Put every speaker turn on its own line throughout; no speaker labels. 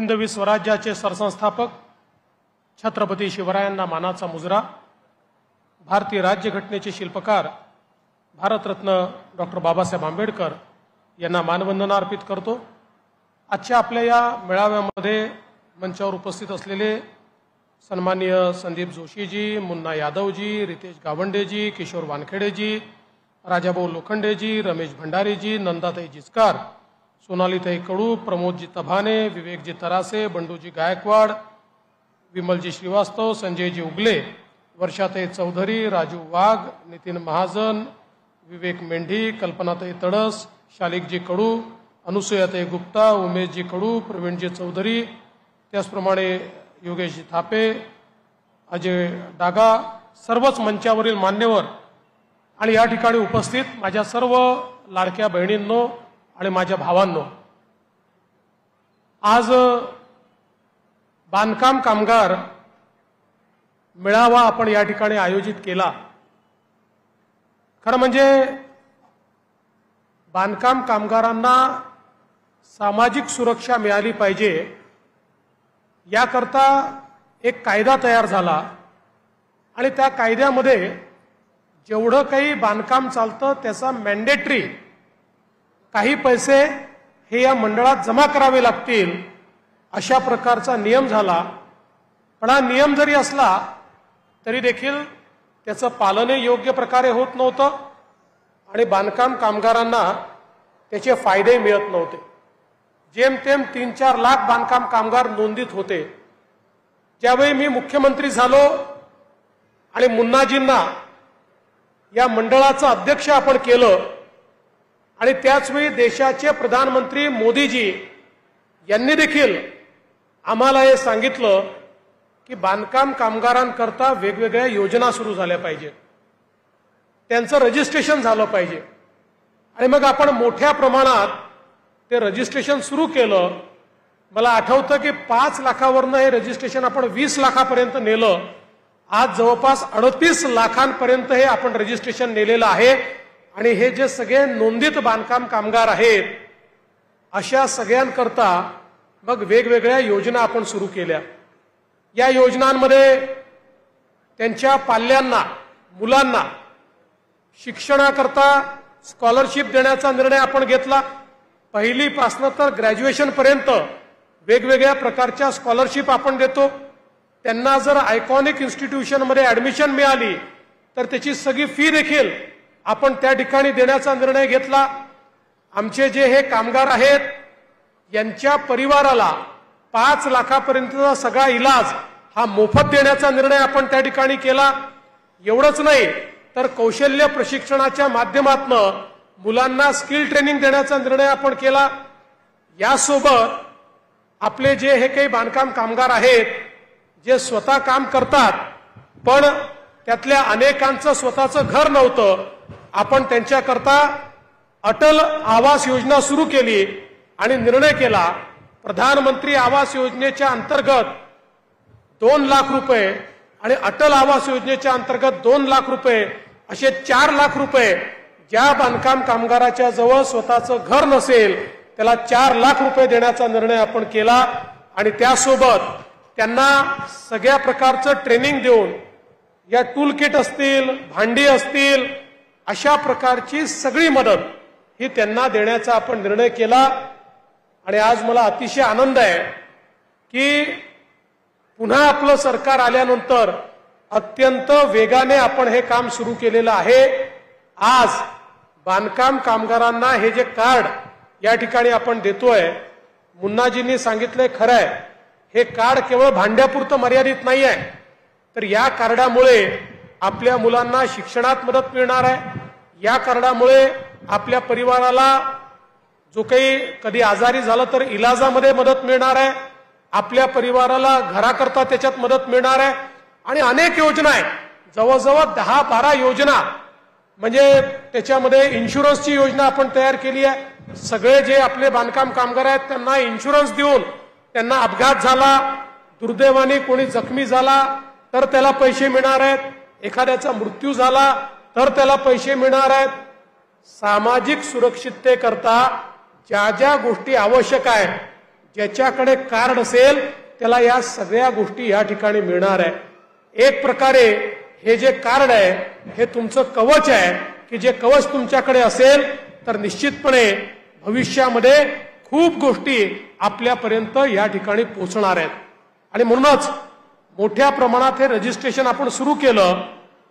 हिंदवी स्वराज्याचे सरसंस्थापक छत्रपती शिवरायांना मानाचा मुजरा, भारतीय राज्यघटनेचे शिल्पकार भारतरत्न डॉक्टर बाबासाहेब आंबेडकर यांना मानवंदना अर्पित करतो। आजच्या आपल्या या मेळाव्यामध्ये मंचावर उपस्थित असलेले सन्माननीय संदीप जोशीजी, मुन्ना यादवजी, रितेश गावंडेजी, किशोर वानखेडेजी, राजाभाऊ लोखंडेजी, रमेश भंडारीजी, नंदाताई जिचकार, सोनालीताई कडू, प्रमोदजी तभाने, विवेकजी तरासे, बंडूजी गायकवाड, विमलजी श्रीवास्तव, संजयजी उगले, वर्षाताई चौधरी, राजू वाघ, नितीन महाजन, विवेक मेंढी, कल्पनाताई तडस, शालिकजी कडू, अनुसुयाताई गुप्ता, उमेशजी कडू, प्रवीणजी चौधरी, त्याचप्रमाणे योगेशजी थापे, अजय डागा, सर्वच मंचावरील मान्यवर आणि या ठिकाणी उपस्थित माझ्या सर्व लाडक्या बहिणींनो आणि माझ्या भावांनो, आज बांधकाम कामगार मेळावा आपण या ठिकाणी आयोजित केला। खरं म्हणजे बांधकाम कामगारांना सामाजिक सुरक्षा मिळाली पाहिजे याकरता एक कायदा तयार झाला आणि त्या कायद्यामध्ये जेवढं काही बांधकाम चालतं त्याचा मॅन्डेटरी काही पैसे हे या मंडळात जमा करावे लागतील अशा प्रकारचा नियम झाला। पण हा नियम जरी असला तरी देखील त्याचं पालन योग्य प्रकारे होत नव्हतं आणि बांधकाम कामगारांना त्याचे फायदे मिळत नव्हते। जेमतेम 3-4 लाख बांधकाम कामगार नोंदीत होते। ज्यावेळी मी मुख्यमंत्री झालो आणि मुन्नाजींना या मंडळाचं अध्यक्ष आपण केलं आणि त्याचवेळी देशाचे प्रधानमंत्री मोदीजी यांनी देखील आम्हाला हे सांगितलं की बांधकाम कामगारांकरता वेगवेगळ्या योजना सुरू झाल्या पाहिजेत, त्यांचं रजिस्ट्रेशन झालं पाहिजे आणि मग आपण मोठ्या प्रमाणात ते रजिस्ट्रेशन सुरू केलं। मला आठवतं की 5 लाखावरनं हे रजिस्ट्रेशन आपण 20 लाखापर्यंत नेलं। आज जवळपास 38 लाखांपर्यंत हे आपण रजिस्ट्रेशन नेलेलं आहे आणि हे जे सगळे नोंदित बांधकाम कामगार आहेत अशा सगळ्यांकरता मग वेगवेगळ्या योजना आपण सुरू केल्या। या योजनांमध्ये त्यांच्या पाल्यांना, मुलांना शिक्षणाकरता स्कॉलरशिप देण्याचा निर्णय आपण घेतला। पहिलीपासनं तर ग्रॅज्युएशन पर्यंत वेगवेगळ्या प्रकारच्या स्कॉलरशिप आपण देतो। त्यांना जर आयकॉनिक इन्स्टिट्यूशनमध्ये ऍडमिशन मिळाली तर त्याची सगळी फी देखील आपण त्या ठिकाणी देण्याचा निर्णय घेतला। आमचे जे हे कामगार आहेत यांच्या परिवाराला 5 लाखापर्यंतचा सगळा इलाज हा मोफत देण्याचा निर्णय आपण त्या ठिकाणी केला। एवढंच नाही तर कौशल्य प्रशिक्षणाच्या माध्यमातून मुलांना स्किल ट्रेनिंग देण्याचा निर्णय आपण केला। यासोबत आपले जे हे काही बांधकाम कामगार आहेत जे स्वतः काम करतात पण त्यातल्या अनेकांचं स्वतःचं घर नव्हतं, आपण त्यांच्याकरता अटल आवास योजना सुरू केली आणि निर्णय केला प्रधानमंत्री आवास योजनेच्या अंतर्गत 2 लाख रुपये आणि अटल आवास योजनेच्या अंतर्गत 2 लाख रुपये असे 4 लाख रुपये ज्या बांधकाम कामगाराच्या जवळ स्वतःचं घर नसेल त्याला 4 लाख रुपये देण्याचा निर्णय आपण केला आणि त्यासोबत त्यांना सगळ्या प्रकारचं ट्रेनिंग देऊन या टूल किट असतील, भांडी असतील, अशा प्रकारची सगळी मदत ही त्यांना देण्याचा आपण निर्णय केला। आणि आज मला अतिशय आनंद आहे की पुन्हा आपलं सरकार आल्यानंतर अत्यंत वेगाने आपण हे काम सुरू केलेलं आहे। आज बांधकाम कामगारांना हे जे कार्ड या ठिकाणी आपण देतोय, मुन्नाजींनी सांगितलंय खरं आहे, हे कार्ड केवळ भांड्यापुरतं मर्यादित नाही आहे, तर या कार्डामुळे आपल्या मुलांना शिक्षणात मदत मिळणार आहे। या कार्डामुळे आपल्या परिवाराला जो काही कधी आजारी झालं तर इलाजामध्ये मदत मिळणार आहे, आपल्या परिवाराला घराकरता त्याच्यात मदत मिळणार आहे आणि अनेक योजना आहेत, जवळजवळ 10-12 योजना, म्हणजे त्याच्यामध्ये इन्शुरन्सची योजना आपण तयार केली आहे। सगळे जे आपले बांधकाम कामगार आहेत त्यांना इन्शुरन्स देऊन त्यांना अपघात झाला, दुर्दैवाने कोणी जखमी झाला तर त्याला पैसे मिळणार आहेत, एखाद्याचा मृत्यू झाला तर त्याला पैसे मिळणार आहेत। सामाजिक सुरक्षिततेकरता ज्या ज्या गोष्टी आवश्यक आहेत ज्याच्याकडे कार्ड असेल त्याला या सगळ्या गोष्टी या ठिकाणी मिळणार आहे। एक प्रकारे हे जे कार्ड आहे हे तुमचं कवच आहे की जे कवच तुमच्याकडे असेल तर निश्चितपणे भविष्यामध्ये खूप गोष्टी आपल्यापर्यंत या ठिकाणी पोहोचणार आहेत। आणि म्हणूनच मोठ्या प्रमाणात हे रजिस्ट्रेशन आपण सुरू केलं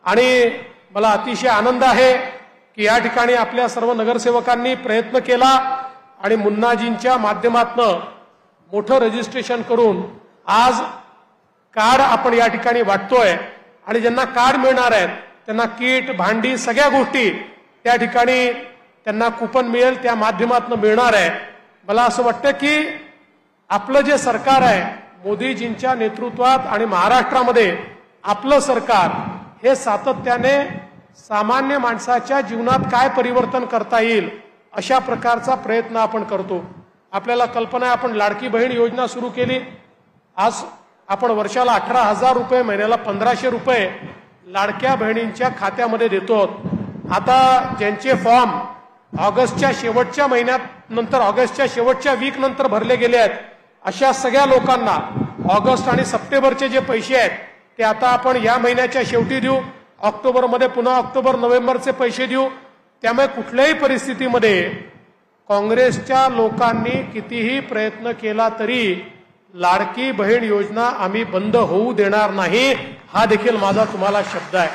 आणि मला अतिशय आनंद आहे की या ठिकाणी आपल्या सर्व नगरसेवकांनी प्रयत्न केला आणि मुन्नाजींच्या माध्यमातून मोठं रजिस्ट्रेशन करून आज कार्ड आपण या ठिकाणी वाटतोय आणि ज्यांना कार्ड मिळणार आहेत त्यांना किट भांडी सगळ्या गोष्टी त्या ठिकाणी त्यांना कुपन मिळेल त्या माध्यमातून मिळणार आहे। मला असं वाटतं की आपलं जे सरकार आहे मोदीजींच्या नेतृत्वात आणि महाराष्ट्रामध्ये आपलं सरकार हे सातत्याने सामान्य माणसाच्या जीवनात काय परिवर्तन करता येईल अशा प्रकारचा प्रयत्न आपण करतो। आपल्याला कल्पना आहे आपण लाडकी बहीण योजना सुरू केली। आज आपण वर्षाला 18,000 रुपये महिन्याला 1,500 रुपये लाडक्या बहिणींच्या खात्यामध्ये देतो। आता ज्यांचे फॉर्म ऑगस्टच्या शेवटच्या महिन्यात नंतर ऑगस्टच्या शेवटच्या वीक नंतर भरले गेले आहेत अशा सगळ्या लोकांना ऑगस्ट आणि सप्टेंबरचे जे पैसे आहेत ते आता आपण या महिन्याच्या शेवटी देऊ, ऑक्टोबरमध्ये पुन्हा ऑक्टोबर नोव्हेंबरचे पैसे देऊ। त्यामुळे कुठल्याही परिस्थितीमध्ये काँग्रेसच्या लोकांनी कितीही प्रयत्न केला तरी लाडकी बहीण योजना आम्ही बंद होऊ देणार नाही हा देखील माझा तुम्हाला शब्द आहे।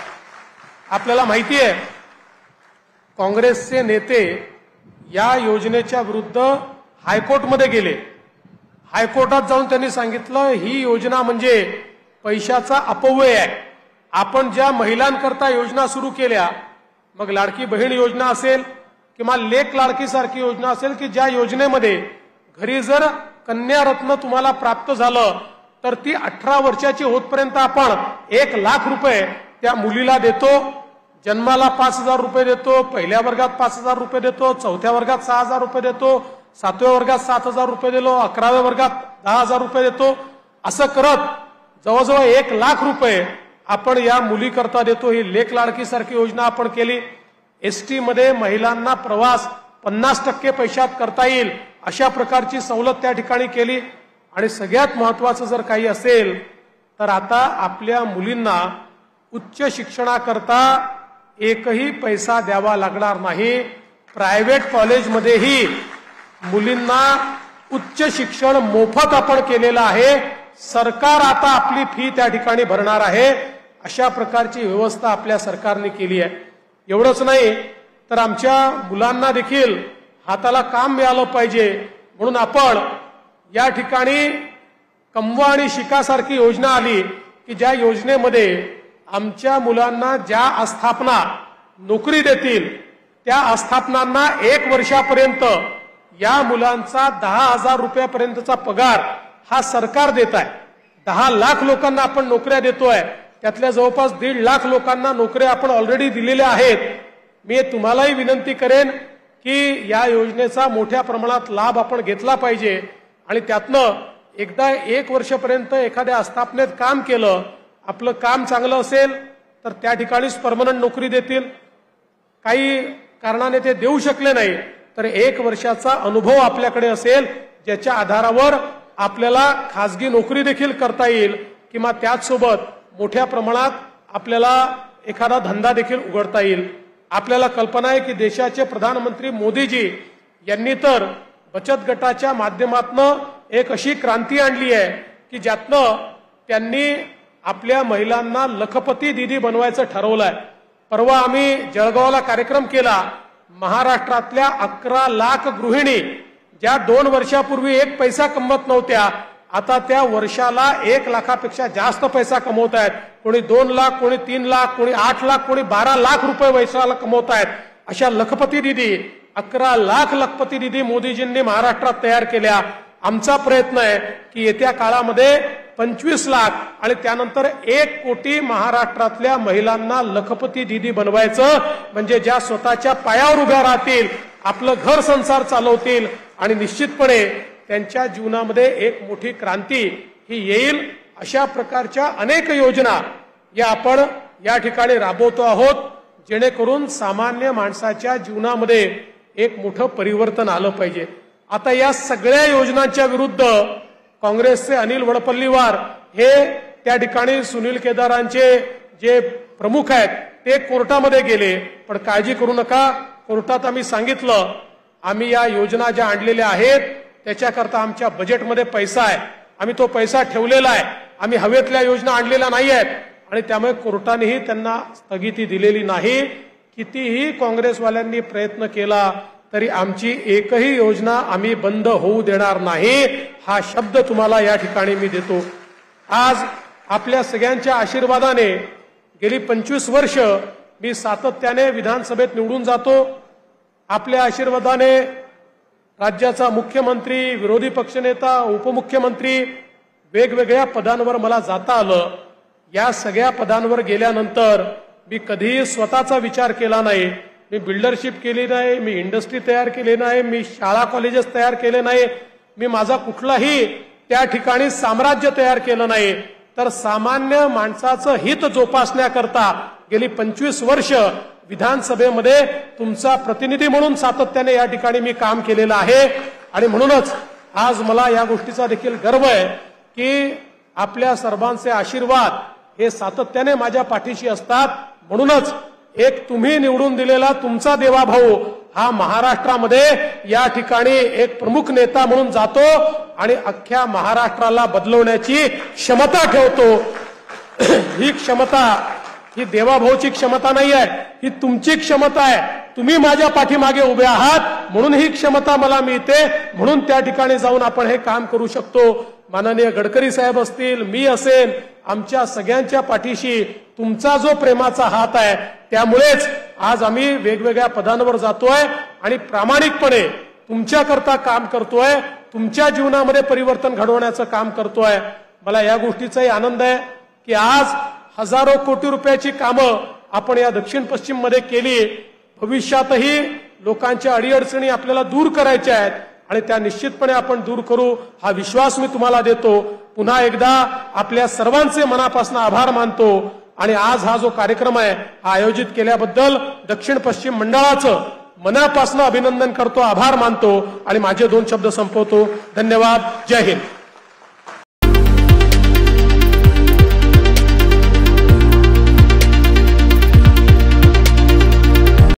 आपल्याला माहिती आहे काँग्रेसचे नेते या योजनेच्या विरुद्ध हायकोर्टमध्ये गेले। हायकोर्टात जाऊन त्यांनी सांगितलं ही योजना म्हणजे पैशाचा अपव्यय आहे। आपण ज्या महिलांकरता योजना सुरू केल्या मग लाडकी बहीण योजना असेल किंवा लेक लाडकी सारखी योजना असेल की ज्या योजनेमध्ये घरी जर कन्या रत्न तुम्हाला प्राप्त झालं तर ती 18 वर्षाची होतपर्यंत आपण 1 लाख रुपये त्या मुलीला देतो। जन्माला 5,000 रुपये देतो, पहिल्या वर्गात 5,000 रुपये देतो, चौथ्या वर्गात 6,000 रुपये देतो, 7व्या वर्गात 7,000 रुपये दिलो, 11व्या वर्गात 10,000 रुपये देतो। असं करत जवळजवळ 1 लाख रुपये आपण या मुलीकरता देतो। ही लेक लाडकी सारखी योजना आपण केली। एसटी मध्ये महिलांना प्रवास 50% पैशात करता येईल अशा प्रकारची सवलत त्या ठिकाणी केली। आणि सगळ्यात महत्त्वाचं जर काही असेल तर आता आपल्या मुलींना उच्च शिक्षणाकरता एकही पैसा द्यावा लागणार नाही। प्रायव्हेट कॉलेजमध्येही मुलींना उच्च शिक्षण मोफत आपण केलेलं आहे। सरकार आता आपली फी त्या ठिकाणी भरणार आहे। अशा प्रकारची व्यवस्था आपल्या सरकारने केली आहे। एवढंच नाही तर आमच्या मुलांना देखील हाताला काम मिळालं पाहिजे म्हणून आपण या ठिकाणी कमवा आणि शिकासारखी योजना आली की ज्या योजनेमध्ये आमच्या मुलांना ज्या आस्थापना नोकरी देतील त्या आस्थापनांना 1 वर्षापर्यंत या मुलांचा 10,000 रुपयापर्यंतचा पगार हा सरकार देत आहे। 10 लाख लोकांना आपण नोकऱ्या देतोय, त्यातल्या जवळपास 1.5 लाख लोकांना नोकऱ्या आपण ऑलरेडी दिलेल्या आहेत। मी तुम्हालाही विनंती करेन की या योजनेचा मोठ्या प्रमाणात लाभ आपण घेतला पाहिजे आणि त्यातनं एकदा 1 वर्षापर्यंत एखाद्या आस्थापनेत काम केलं, आपलं काम चांगलं असेल तर त्या ठिकाणीच परमनंट नोकरी देतील। काही कारणाने ते देऊ शकले नाही तर 1 वर्षाचा अनुभव आपल्याकडे असेल ज्याच्या आधारावर आपल्याला खासगी नोकरी देखील करता येईल किंवा त्याचसोबत मोठ्या प्रमाणात आपल्याला एखादा धंदा देखील उघडता येईल। आपल्याला कल्पना आहे की देशाचे प्रधानमंत्री मोदीजी यांनी तर बचत गटाच्या माध्यमातून एक अशी क्रांती आणली आहे की ज्यातनं त्यांनी आपल्या महिलांना लखपती दीदी बनवायचं ठरवलंय। परवा आम्ही जळगावला कार्यक्रम केला। महाराष्ट्रातल्या 11 लाख गृहिणी ज्या 2 वर्षापूर्वी 1 पैसा कमवत नव्हत्या आता त्या वर्षाला 1 लाखापेक्षा जास्त पैसा कमवत आहेत। कोणी 2 लाख, कोणी 3 लाख, कोणी 8 लाख, कोणी 12 लाख रुपये वर्षाला कमवत आहेत। अशा लखपती दीदी 11 लाख लखपती दीदी मोदीजींनी महाराष्ट्रात तयार केल्या। आमचा प्रयत्न आहे की येत्या काळामध्ये 25 लाख आणि त्यानंतर 1 कोटी महाराष्ट्रातल्या महिलांना लखपती दीदी बनवायचं, म्हणजे ज्या स्वतःच्या पायावर उभ्या राहतील, आपलं घर संसार चालवतील आणि निश्चितपणे त्यांच्या जीवनामध्ये एक मोठी क्रांती ही येईल। अशा प्रकारच्या अनेक योजना या आपण या ठिकाणी राबवतो आहोत जेणेकरून सामान्य माणसाच्या जीवनामध्ये एक मोठं परिवर्तन आलं पाहिजे। आता या सगळ्या योजनांच्या विरुद्ध काँग्रेसचे अनिल वडपल्लीवार हे त्या ठिकाणी सुनील केदारांचे जे प्रमुख आहेत ते कोर्टामध्ये गेले. पण काळजी करू नका, कोर्टात आम्ही सांगितलं आम्ही या योजना ज्या आणलेल्या आहेत त्याच्याकरता आमच्या बजेटमध्ये पैसा आहे, आम्ही तो पैसा ठेवलेला आहे, आम्ही हवेतल्या योजना आणलेल्या नाही आहेत. आणि त्यामुळे कोर्टानेही त्यांना स्थगिती दिलेली नाही. कितीही काँग्रेसवाल्यांनी प्रयत्न केला तरी आमची एकही योजना आम्ही बंद होऊ देणार नाही, हा शब्द तुम्हाला या ठिकाणी मी देतो. आज आपल्या सगळ्यांच्या आशीर्वादाने गेली 25 वर्ष मी सातत्याने विधानसभेत निवडून जातो. आपल्या आशीर्वादाने राज्याचा मुख्यमंत्री, विरोधी पक्षनेता, उपमुख्यमंत्री वेगवेगळ्या पदांवर मला जाता आलं. या सगळ्या पदांवर गेल्यानंतर मी कधीही स्वतःचा विचार केला नाही. मी बिल्डरशिप केली नाही, मी इंडस्ट्री तयार केली नाही, मी शाळा कॉलेजेस तयार केले नाही, मी माझा कुठलाही त्या ठिकाणी साम्राज्य तयार केलं नाही. तर सामान्य माणसाचं हित जोपासण्याकरता गेली 25 वर्ष विधानसभेमध्ये तुमचा प्रतिनिधी म्हणून सातत्याने या ठिकाणी मी काम केलेलं आहे. आणि म्हणूनच आज मला या गोष्टीचा देखील गर्व आहे की आपल्या सर्वांचे आशीर्वाद हे सातत्याने माझ्या पाठीशी असतात. म्हणूनच एक तुम्ही निवडून दिलेला तुमचा देवाभाऊ हा महाराष्ट्रामध्ये या ठिकाणी एक प्रमुख नेता म्हणून जातो आणि अख्ख्या महाराष्ट्राला बदलवण्याची क्षमता ठेवतो. ही क्षमता ही देवाभाऊची क्षमता नाही आहे, ही तुमची क्षमता आहे. तुम्ही माझ्या पाठीमागे उभे आहात म्हणून ही क्षमता मला मिळते, म्हणून त्या ठिकाणी जाऊन आपण हे काम करू शकतो. माननीय गडकरी साहेब असतील, मी असेन, आमच्या सगळ्यांच्या पाठीशी तुमचा जो प्रेमाचा हात आहे त्यामुळेच आज आम्ही वेगवेगळ्या पदांवर जातोय आणि प्रामाणिकपणे तुमच्याकरता काम करतोय, तुमच्या जीवनामध्ये परिवर्तन घडवण्याचं काम करतोय. मला या गोष्टीचाही आनंद आहे की आज हजारो कोटी रुपयाची कामं आपण या दक्षिण पश्चिम मध्ये केली. भविष्यातही लोकांच्या अडीअडचणी आपल्याला दूर करायच्या आहेत आणि त्या निश्चितपणे आपण दूर करू, हा विश्वास मी तुम्हाला देतो. पुन्हा एकदा आपल्या सर्वांचे मनापासून आभार मानतो आणि आज हा जो कार्यक्रम आहे हा आयोजित केल्याबद्दल दक्षिण पश्चिम मंडळाचं मनापासून अभिनंदन करतो, आभार मानतो आणि माझे 2 शब्द संपवतो. धन्यवाद. जय हिंद.